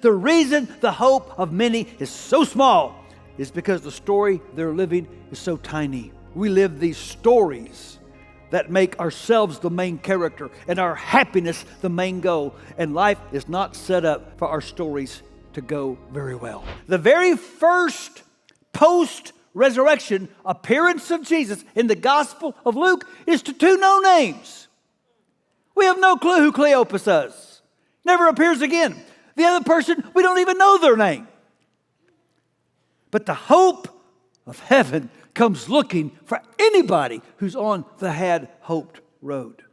the reason the hope of many is so small is because the story they're living is so tiny. We live these stories that make ourselves the main character and our happiness the main goal. And life is not set up for our stories to go very well. The very first post-resurrection appearance of Jesus in the Gospel of Luke is to two no-names. We have no clue who Cleopas is. Never appears again. The other person, we don't even know their name. But the hope of heaven comes looking for anybody who's on the had-hoped road.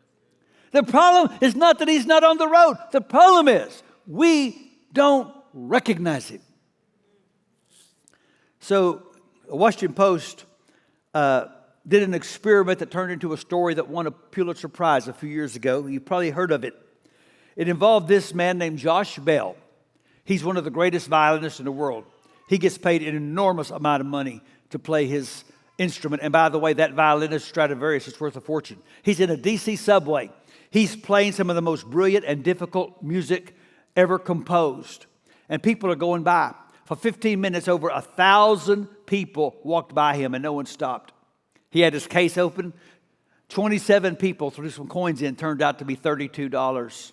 The problem is not that he's not on the road. The problem is we don't recognize him. So, the Washington Post did an experiment that turned into a story that won a Pulitzer Prize a few years ago. You've probably heard of it. It involved this man named Josh Bell. He's one of the greatest violinists in the world. He gets paid an enormous amount of money to play his instrument. And by the way, that violinist, Stradivarius, is worth a fortune. He's in a D.C. subway. He's playing some of the most brilliant and difficult music ever composed. And people are going by. For 15 minutes, over 1,000 people walked by him and no one stopped. He had his case open. 27 people threw some coins in. Turned out to be $32.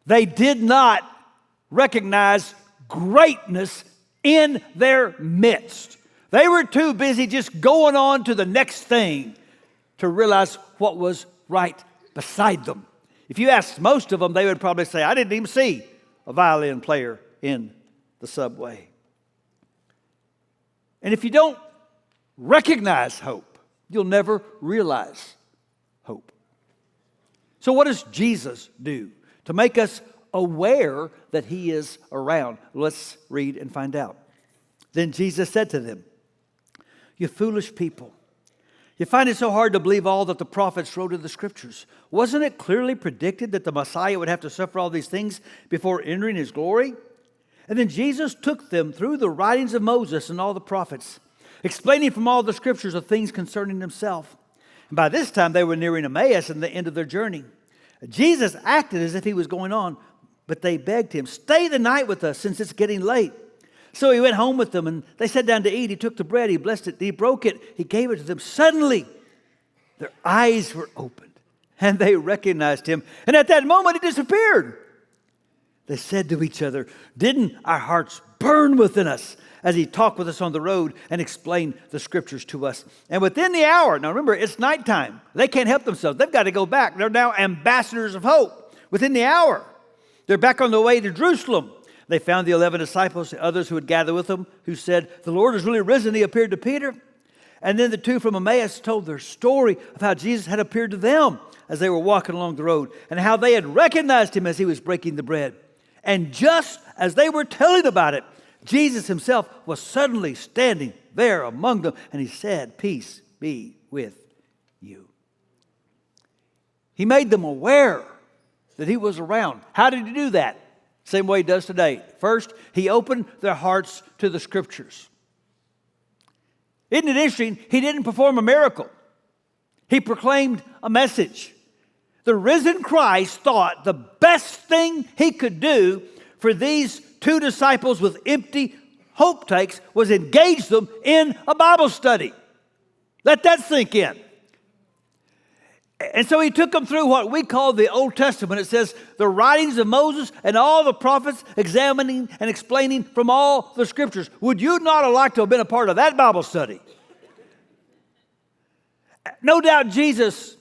They did not recognize greatness in their midst. They were too busy just going on to the next thing to realize what was right beside them. If you asked most of them, they would probably say, I didn't even see a violin player in the subway. And if you don't recognize hope, you'll never realize hope. So what does Jesus do to make us aware that he is around? Let's read and find out. Then Jesus said to them, you foolish people, you find it so hard to believe all that the prophets wrote in the scriptures. Wasn't it clearly predicted that the Messiah would have to suffer all these things before entering his glory? And then Jesus took them through the writings of Moses and all the prophets, explaining from all the scriptures the things concerning himself. And by this time they were nearing Emmaus and the end of their journey. Jesus acted as if he was going on, but they begged him, stay the night with us since it's getting late. So he went home with them and they sat down to eat. He took the bread, he blessed it, he broke it, he gave it to them. Suddenly, their eyes were opened and they recognized him. And at that moment, he disappeared. They said to each other, didn't our hearts burn within us as he talked with us on the road and explained the scriptures to us? And within the hour, now remember, it's nighttime. They can't help themselves. They've got to go back. They're now ambassadors of hope. Within the hour, they're back on the way to Jerusalem. They found the 11 disciples, the others who had gathered with them, who said, the Lord has really risen. He appeared to Peter. And then the two from Emmaus told their story of how Jesus had appeared to them as they were walking along the road and how they had recognized him as he was breaking the bread. And just as they were telling about it, Jesus himself was suddenly standing there among them, and he said, peace be with you. He made them aware that he was around. How did he do that? Same way he does today. First, he opened their hearts to the scriptures. Isn't it interesting? He didn't perform a miracle. He proclaimed a message. The risen Christ thought the best thing he could do for these two disciples with empty hope tanks was engage them in a Bible study. Let that sink in. And so he took them through what we call the Old Testament. It says the writings of Moses and all the prophets, examining and explaining from all the scriptures. Would you not have liked to have been a part of that Bible study? No doubt Jesus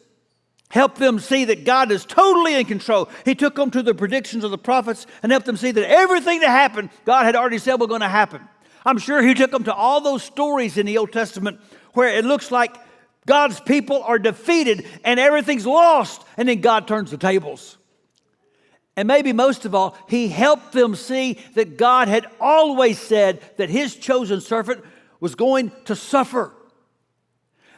helped them see that God is totally in control. He took them to the predictions of the prophets and helped them see that everything that happened, God had already said was going to happen. I'm sure he took them to all those stories in the Old Testament where it looks like God's people are defeated and everything's lost, and then God turns the tables. And maybe most of all, he helped them see that God had always said that his chosen servant was going to suffer.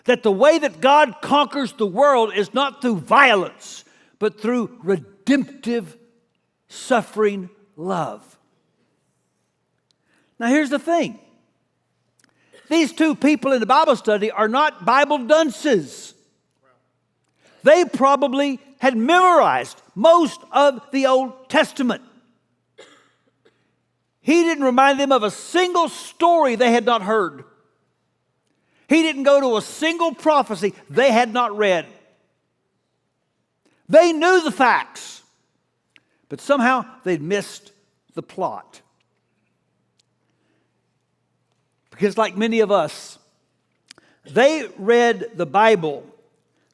That the way that God conquers the world is not through violence, but through redemptive, suffering love. Now here's the thing. These two people in the Bible study are not Bible dunces. They probably had memorized most of the Old Testament. He didn't remind them of a single story they had not heard. He didn't go to a single prophecy they had not read. They knew the facts, but somehow they'd missed the plot. Because like many of us, they read the Bible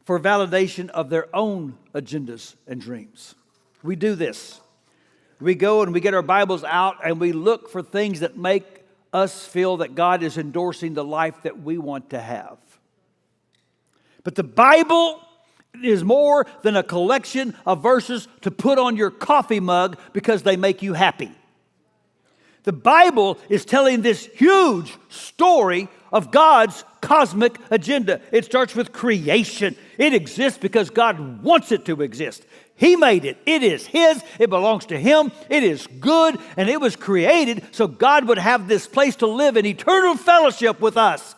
for validation of their own agendas and dreams. We do this. We go and we get our Bibles out and we look for things that make us feel that God is endorsing the life that we want to have. But the Bible is more than a collection of verses to put on your coffee mug because they make you happy. The Bible is telling this huge story of God's cosmic agenda. It starts with creation. It exists because God wants it to exist. He made it. It is His. It belongs to Him. It is good, and it was created so God would have this place to live in eternal fellowship with us.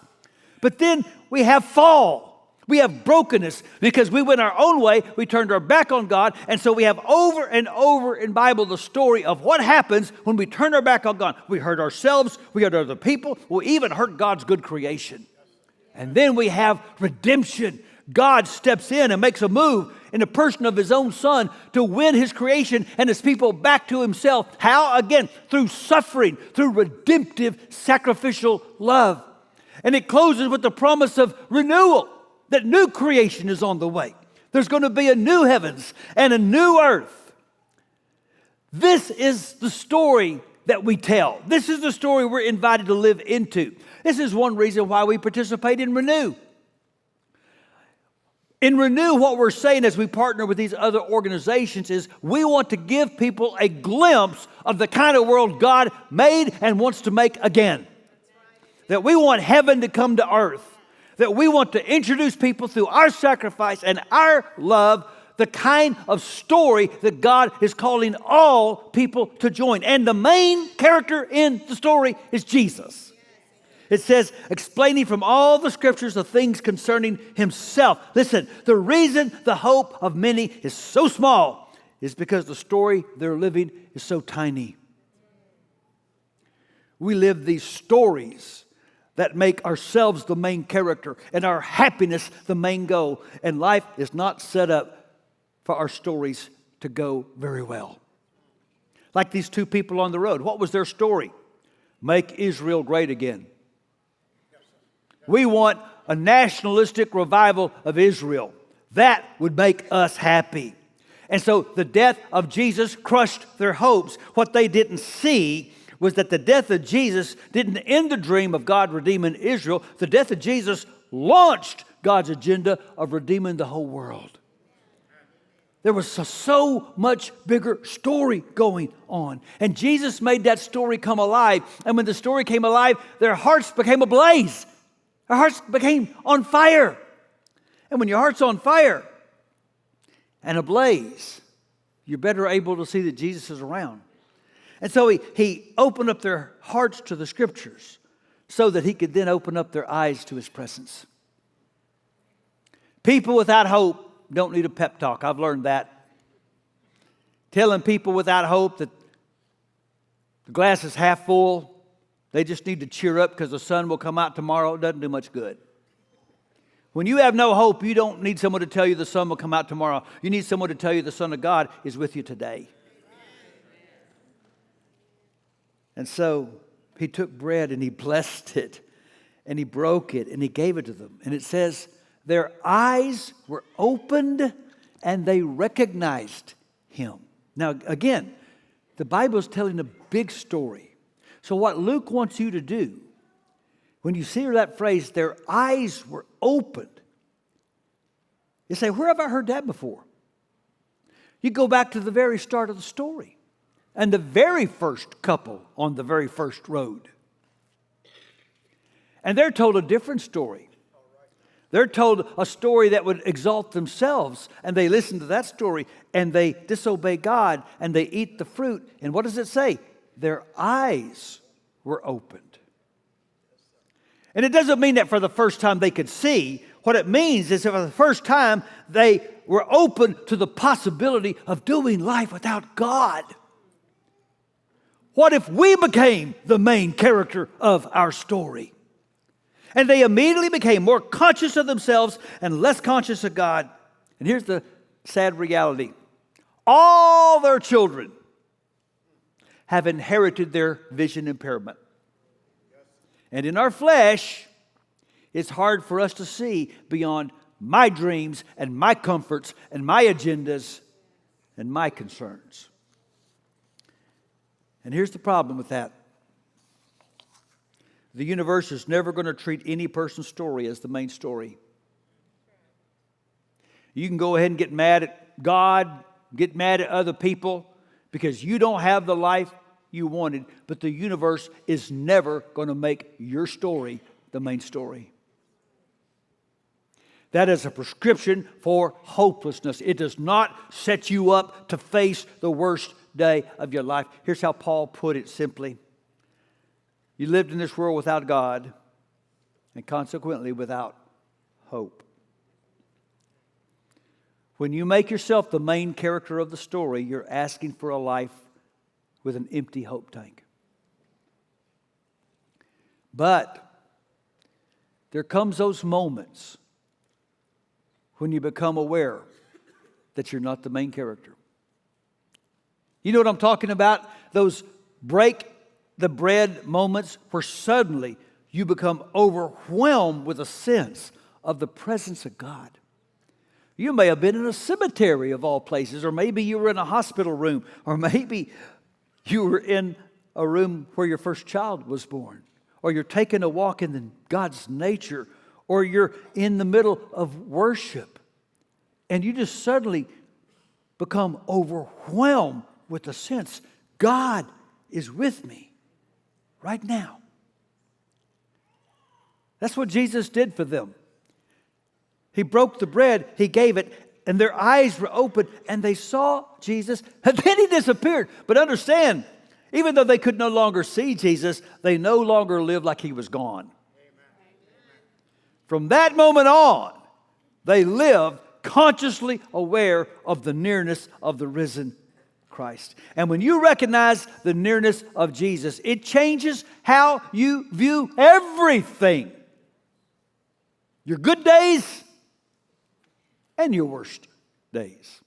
But then we have fall. We have brokenness because we went our own way. We turned our back on God. And so we have over and over in Bible the story of what happens when we turn our back on God. We hurt ourselves. We hurt other people. We even hurt God's good creation. And then we have redemption. God steps in and makes a move in the person of His own Son to win His creation and His people back to Himself. How? Again, through suffering, through redemptive sacrificial love. And it closes with the promise of renewal. That new creation is on the way. There's going to be a new heavens and a new earth. This is the story that we tell. This is the story we're invited to live into. This is one reason why we participate in Renew. In Renew, what we're saying as we partner with these other organizations is we want to give people a glimpse of the kind of world God made and wants to make again. That we want heaven to come to earth. That we want to introduce people through our sacrifice and our love, the kind of story that God is calling all people to join. And the main character in the story is Jesus. It says, explaining from all the scriptures the things concerning Himself. Listen, the reason the hope of many is so small is because the story they're living is so tiny. We live these stories that make ourselves the main character and our happiness the main goal. And life is not set up for our stories to go very well. Like these two people on the road. What was their story? Make Israel great again. We want a nationalistic revival of Israel. That would make us happy. And so the death of Jesus crushed their hopes. What they didn't see was that the death of Jesus didn't end the dream of God redeeming Israel. The death of Jesus launched God's agenda of redeeming the whole world. There was so much bigger story going on. And Jesus made that story come alive. And when the story came alive, their hearts became ablaze. Their hearts became on fire. And when your heart's on fire and ablaze, you're better able to see that Jesus is around. And so he opened up their hearts to the Scriptures so that He could then open up their eyes to His presence. People without hope don't need a pep talk. I've learned that. Telling people without hope that the glass is half full, they just need to cheer up because the sun will come out tomorrow, it doesn't do much good. When you have no hope, you don't need someone to tell you the sun will come out tomorrow. You need someone to tell you the Son of God is with you today. And so He took bread and He blessed it and He broke it and He gave it to them. And it says, their eyes were opened and they recognized Him. Now, again, the Bible is telling a big story. So what Luke wants you to do, when you see that phrase, their eyes were opened, you say, where have I heard that before? You go back to the very start of the story. And the very first couple on the very first road. And they're told a different story. They're told a story that would exalt themselves. And they listen to that story and they disobey God and they eat the fruit. And what does it say? Their eyes were opened. And it doesn't mean that for the first time they could see. What it means is that for the first time they were open to the possibility of doing life without God. What if we became the main character of our story? And they immediately became more conscious of themselves and less conscious of God. And here's the sad reality. All their children have inherited their vision impairment. And in our flesh, it's hard for us to see beyond my dreams and my comforts and my agendas and my concerns. And here's the problem with that. The universe is never going to treat any person's story as the main story. You can go ahead and get mad at God, get mad at other people because you don't have the life you wanted, but the universe is never going to make your story the main story. That is a prescription for hopelessness. It does not set you up to face the worst day of your life. Here's how Paul put it simply. You lived in this world without God and consequently without hope. When you make yourself the main character of the story, you're asking for a life with an empty hope tank. But there comes those moments when you become aware that you're not the main character. You know what I'm talking about? Those break the bread moments where suddenly you become overwhelmed with a sense of the presence of God. You may have been in a cemetery of all places, or maybe you were in a hospital room, or maybe you were in a room where your first child was born, or you're taking a walk in God's nature, or you're in the middle of worship, and you just suddenly become overwhelmed with the sense God is with me right now. That's what Jesus did for them. He broke the bread, He gave it, and their eyes were open, and they saw Jesus, and then He disappeared. But understand, even though they could no longer see Jesus, they no longer lived like He was gone. From that moment on, they lived consciously aware of the nearness of the risen Christ. And when you recognize the nearness of Jesus, it changes how you view everything. Your good days and your worst days.